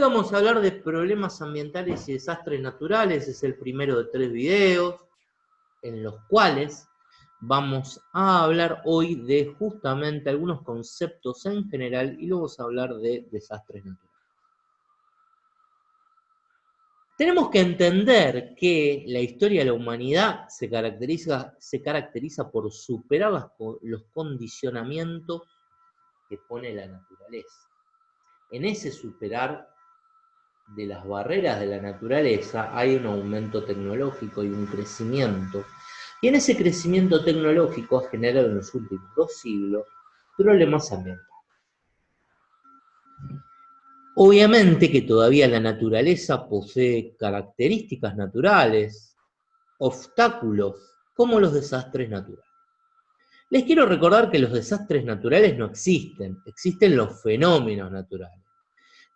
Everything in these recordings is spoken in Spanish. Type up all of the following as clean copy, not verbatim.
Hoy vamos a hablar de problemas ambientales y desastres naturales. Es el primero de 3 videos en los cuales vamos a hablar hoy de justamente algunos conceptos en general y luego vamos a hablar de desastres naturales. Tenemos que entender que la historia de la humanidad se caracteriza por superar los condicionamientos que pone la naturaleza. En ese superar de las barreras de la naturaleza hay un aumento tecnológico y un crecimiento. Y en ese crecimiento tecnológico ha generado en los últimos 2 siglos problemas ambientales. Obviamente que todavía la naturaleza posee características naturales, obstáculos, como los desastres naturales. Les quiero recordar que los desastres naturales no existen, existen los fenómenos naturales.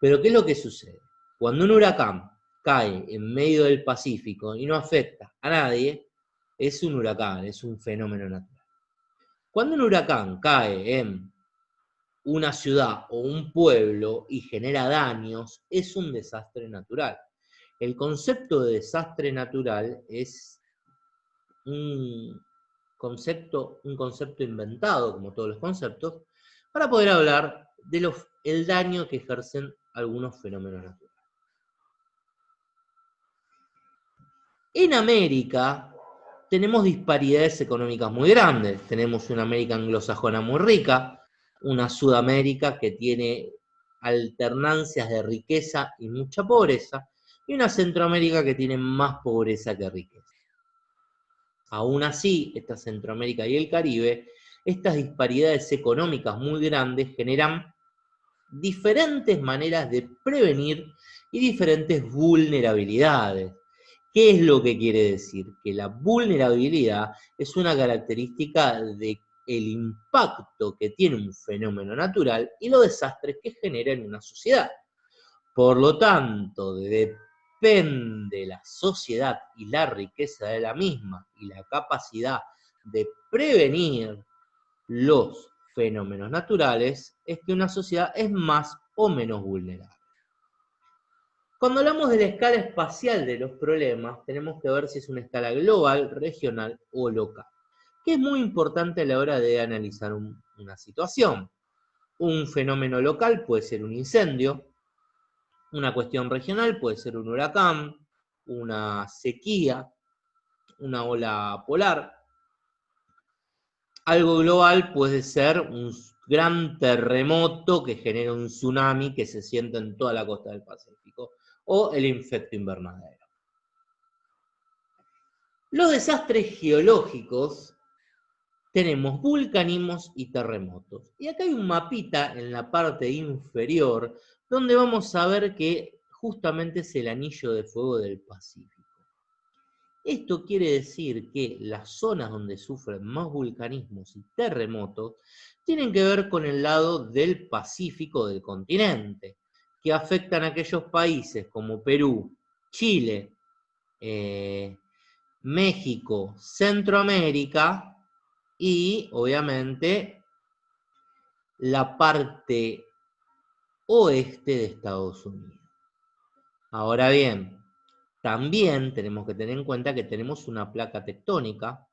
Pero ¿qué es lo que sucede? Cuando un huracán cae en medio del Pacífico y no afecta a nadie, es un huracán, es un fenómeno natural. Cuando un huracán cae en una ciudad o un pueblo y genera daños, es un desastre natural. El concepto de desastre natural es un concepto inventado, como todos los conceptos, para poder hablar del daño que ejercen algunos fenómenos naturales. En América tenemos disparidades económicas muy grandes. Tenemos una América anglosajona muy rica, una Sudamérica que tiene alternancias de riqueza y mucha pobreza, y una Centroamérica que tiene más pobreza que riqueza. Aún así, esta Centroamérica y el Caribe, estas disparidades económicas muy grandes generan diferentes maneras de prevenir y diferentes vulnerabilidades. ¿Qué es lo que quiere decir? Que la vulnerabilidad es una característica del impacto que tiene un fenómeno natural y los desastres que genera en una sociedad. Por lo tanto, depende la sociedad y la riqueza de la misma y la capacidad de prevenir los fenómenos naturales, es que una sociedad es más o menos vulnerable. Cuando hablamos de la escala espacial de los problemas, tenemos que ver si es una escala global, regional o local, que es muy importante a la hora de analizar una situación. Un fenómeno local puede ser un incendio, una cuestión regional puede ser un huracán, una sequía, una ola polar. Algo global puede ser un gran terremoto que genera un tsunami que se siente en toda la costa del Pacífico, o el efecto invernadero. Los desastres geológicos, tenemos vulcanismos y terremotos. Y acá hay un mapita en la parte inferior donde vamos a ver que justamente es el anillo de fuego del Pacífico. Esto quiere decir que las zonas donde sufren más vulcanismos y terremotos tienen que ver con el lado del Pacífico del continente, que afectan a aquellos países como Perú, Chile, México, Centroamérica y obviamente la parte oeste de Estados Unidos. Ahora bien, también tenemos que tener en cuenta que tenemos una placa tectónica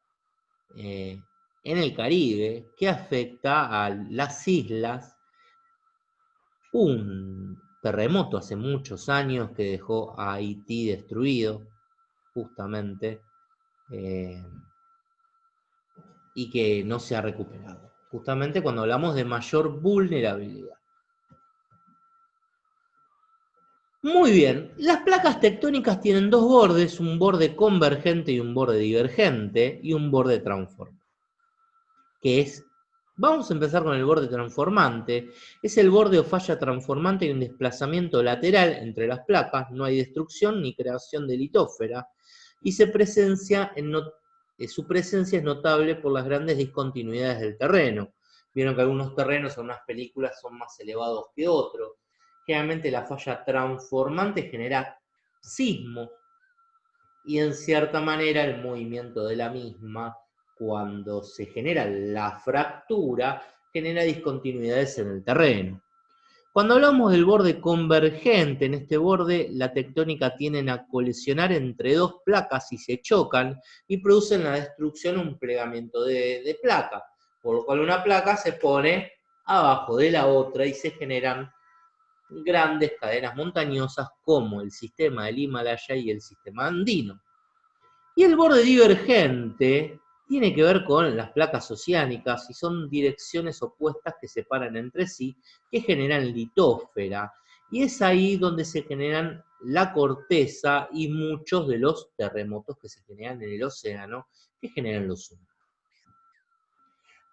en el Caribe que afecta a las islas. Un terremoto hace muchos años que dejó a Haití destruido, justamente, y que no se ha recuperado. Justamente cuando hablamos de mayor vulnerabilidad. Muy bien, las placas tectónicas tienen 2 bordes, un borde convergente y un borde divergente, y un borde transformante. Vamos a empezar con el borde transformante. Es el borde o falla transformante y un desplazamiento lateral entre las placas, no hay destrucción ni creación de litósfera, y su presencia es notable por las grandes discontinuidades del terreno. Vieron que algunos terrenos en unas películas son más elevados que otros. Generalmente la falla transformante genera sismos y en cierta manera el movimiento de la misma, cuando se genera la fractura, genera discontinuidades en el terreno. Cuando hablamos del borde convergente, en este borde la tectónica tienden a colisionar entre dos placas y se chocan y producen la destrucción o un plegamiento de placa, por lo cual una placa se pone abajo de la otra y se generan grandes cadenas montañosas como el sistema del Himalaya y el sistema andino. Y el borde divergente tiene que ver con las placas oceánicas y son direcciones opuestas que se separan entre sí, que generan litósfera. Y es ahí donde se generan la corteza y muchos de los terremotos que se generan en el océano, que generan los tsunamis.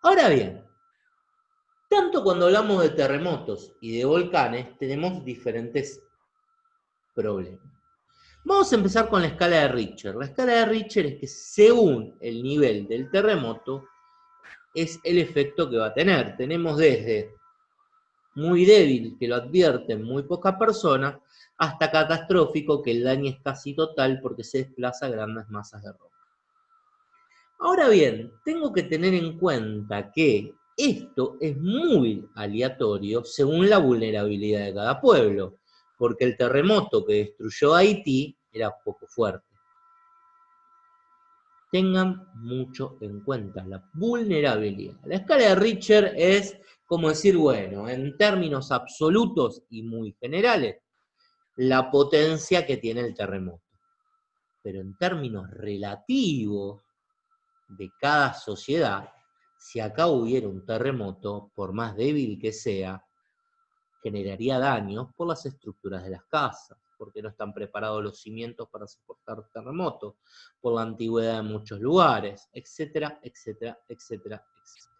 Ahora bien, tanto cuando hablamos de terremotos y de volcanes, tenemos diferentes problemas. Vamos a empezar con la escala de Richter. La escala de Richter es que según el nivel del terremoto, es el efecto que va a tener. Tenemos desde muy débil, que lo advierten muy pocas personas, hasta catastrófico, que el daño es casi total porque se desplaza grandes masas de roca. Ahora bien, tengo que tener en cuenta que esto es muy aleatorio según la vulnerabilidad de cada pueblo, porque el terremoto que destruyó Haití era poco fuerte. Tengan mucho en cuenta la vulnerabilidad. La escala de Richter es como decir, bueno, en términos absolutos y muy generales, la potencia que tiene el terremoto. Pero en términos relativos de cada sociedad, si acá hubiera un terremoto, por más débil que sea, generaría daños por las estructuras de las casas, porque no están preparados los cimientos para soportar terremotos, por la antigüedad de muchos lugares, etcétera, etcétera, etcétera, etcétera.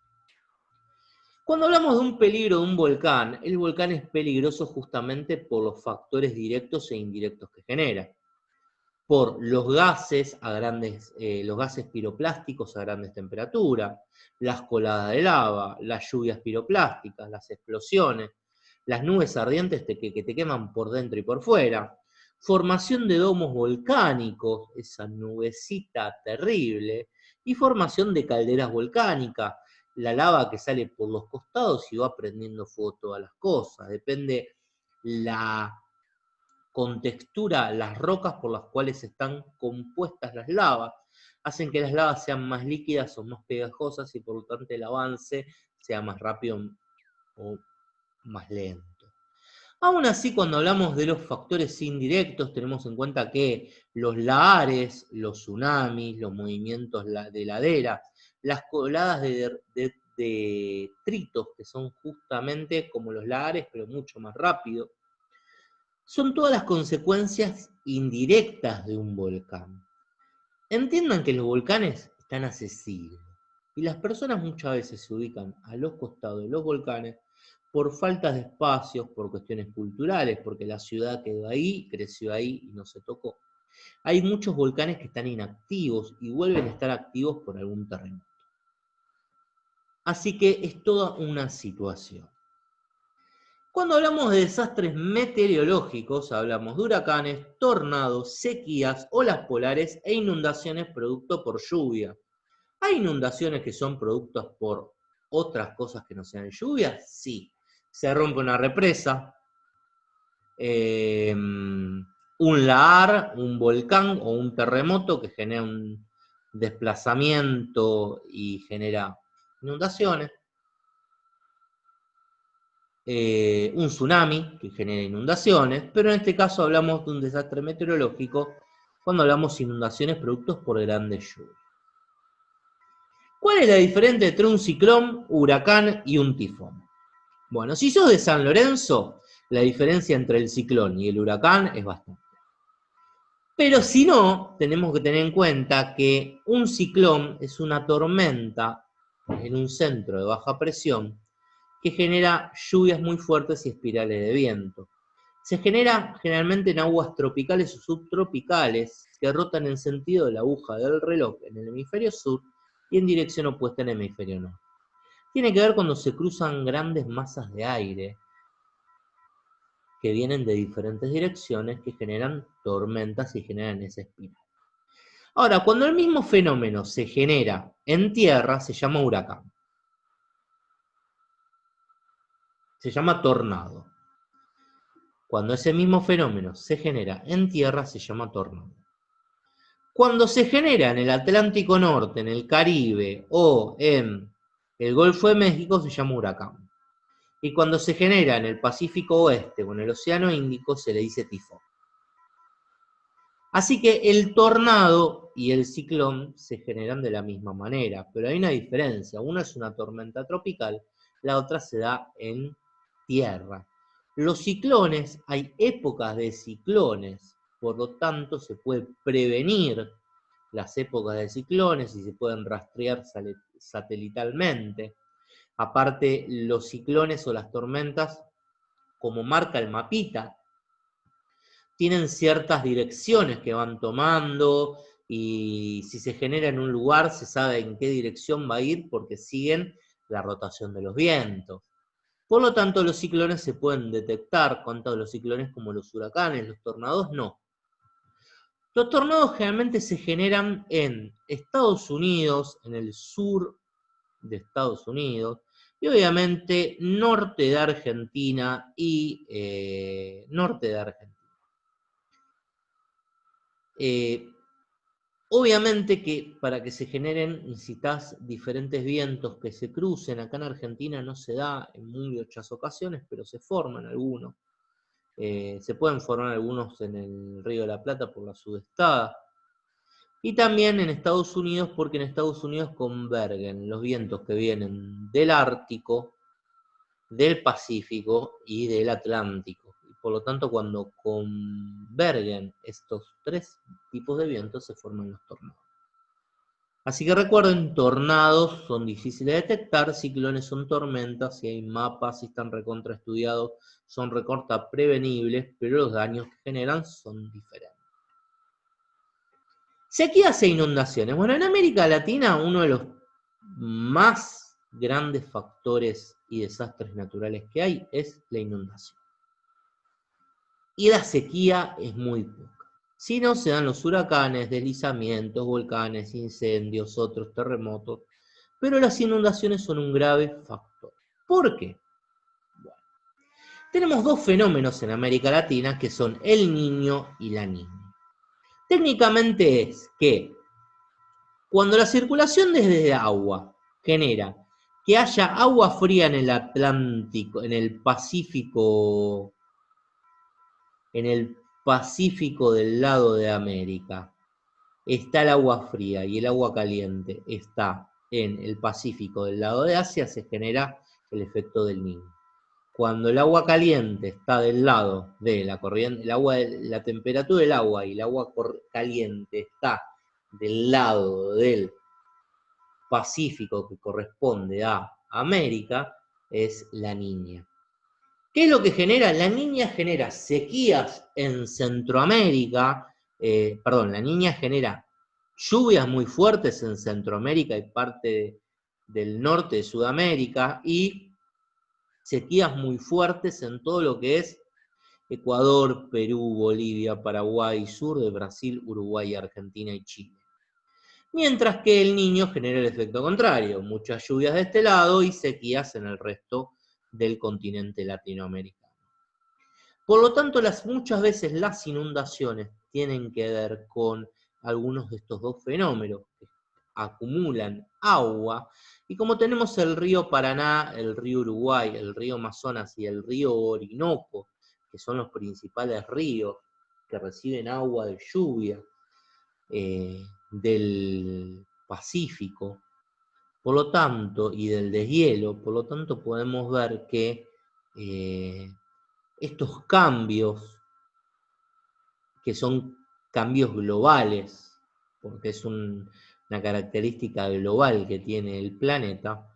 Cuando hablamos de un peligro de un volcán, el volcán es peligroso justamente por los factores directos e indirectos que genera, por los gases los gases piroplásticos a grandes temperaturas, las coladas de lava, las lluvias piroplásticas, las explosiones, las nubes ardientes que te queman por dentro y por fuera, formación de domos volcánicos, esa nubecita terrible, y formación de calderas volcánicas, la lava que sale por los costados y va prendiendo fuego todas las cosas, depende la con textura las rocas por las cuales están compuestas las lavas, hacen que las lavas sean más líquidas o más pegajosas y por lo tanto el avance sea más rápido o más lento. Aún así, cuando hablamos de los factores indirectos, tenemos en cuenta que los lahares, los tsunamis, los movimientos de ladera, las coladas de detritos, que son justamente como los lahares, pero mucho más rápido, son todas las consecuencias indirectas de un volcán. Entiendan que los volcanes están accesibles y las personas muchas veces se ubican a los costados de los volcanes por falta de espacios, por cuestiones culturales, porque la ciudad quedó ahí, creció ahí y no se tocó. Hay muchos volcanes que están inactivos y vuelven a estar activos por algún terremoto. Así que es toda una situación. Cuando hablamos de desastres meteorológicos, hablamos de huracanes, tornados, sequías, olas polares e inundaciones producto por lluvia. ¿Hay inundaciones que son productos por otras cosas que no sean lluvia? Sí. Se rompe una represa, un lahar, un volcán o un terremoto que genera un desplazamiento y genera inundaciones. Un tsunami que genera inundaciones, pero en este caso hablamos de un desastre meteorológico cuando hablamos de inundaciones productos por grandes lluvias. ¿Cuál es la diferencia entre un ciclón, huracán y un tifón? Bueno, si sos de San Lorenzo, la diferencia entre el ciclón y el huracán es bastante. Pero si no, tenemos que tener en cuenta que un ciclón es una tormenta en un centro de baja presión que genera lluvias muy fuertes y espirales de viento. Se genera generalmente en aguas tropicales o subtropicales que rotan en sentido de la aguja del reloj en el hemisferio sur y en dirección opuesta en el hemisferio norte. Tiene que ver cuando se cruzan grandes masas de aire que vienen de diferentes direcciones que generan tormentas y generan esa espiral. Ahora, cuando el mismo fenómeno se genera en tierra, se llama huracán. Se llama tornado. Cuando ese mismo fenómeno se genera en tierra, se llama tornado. Cuando se genera en el Atlántico Norte, en el Caribe o en el Golfo de México, se llama huracán. Y cuando se genera en el Pacífico Oeste o en el Océano Índico, se le dice tifón. Así que el tornado y el ciclón se generan de la misma manera, pero hay una diferencia. Una es una tormenta tropical, la otra se da en tierra. Los ciclones, hay épocas de ciclones, por lo tanto se puede prevenir las épocas de ciclones y se pueden rastrear satelitalmente. Aparte, los ciclones o las tormentas, como marca el mapita, tienen ciertas direcciones que van tomando y si se genera en un lugar se sabe en qué dirección va a ir porque siguen la rotación de los vientos. Por lo tanto, los ciclones se pueden detectar, tanto los ciclones como los huracanes, los tornados no. Los tornados generalmente se generan en Estados Unidos, en el sur de Estados Unidos, y obviamente norte de Argentina y norte de Argentina. Obviamente que para que se generen necesitas diferentes vientos que se crucen. Acá en Argentina no se da en muy muchas ocasiones, pero se forman algunos. Se pueden formar algunos en el Río de la Plata por la sudestada. Y también en Estados Unidos, porque en Estados Unidos convergen los vientos que vienen del Ártico, del Pacífico y del Atlántico. Y por lo tanto, cuando convergen estos tres tipos de vientos, se forman los tornados. Así que recuerden, tornados son difíciles de detectar, ciclones son tormentas, si hay mapas, si están recontra estudiados, son recontra prevenibles, pero los daños que generan son diferentes. Sequías e inundaciones. Bueno, en América Latina uno de los más grandes factores y desastres naturales que hay es la inundación. Y la sequía es muy poca. Si no, se dan los huracanes, deslizamientos, volcanes, incendios, otros terremotos, pero las inundaciones son un grave factor. ¿Por qué? Bueno, tenemos dos fenómenos en América Latina que son el Niño y la Niña. Técnicamente es que cuando la circulación desde agua genera que haya agua fría en el Atlántico, en el Pacífico del lado de América, está el agua fría y el agua caliente está en el Pacífico del lado de Asia, se genera el efecto del Niño. Cuando el agua caliente está del lado de la corriente, la temperatura del agua y el agua caliente está del lado del Pacífico que corresponde a América, es la Niña. ¿Qué es lo que genera? La Niña genera sequías en Centroamérica, la Niña genera lluvias muy fuertes en Centroamérica y parte del norte de Sudamérica y sequías muy fuertes en todo lo que es Ecuador, Perú, Bolivia, Paraguay, sur de Brasil, Uruguay, Argentina y Chile. Mientras que el Niño genera el efecto contrario, muchas lluvias de este lado y sequías en el resto del continente latinoamericano. Por lo tanto, muchas veces las inundaciones tienen que ver con algunos de estos dos fenómenos, que acumulan agua, y como tenemos el río Paraná, el río Uruguay, el río Amazonas y el río Orinoco, que son los principales ríos que reciben agua de lluvia del Pacífico, por lo tanto, y del deshielo, por lo tanto podemos ver que estos cambios, que son cambios globales, porque es una característica global que tiene el planeta,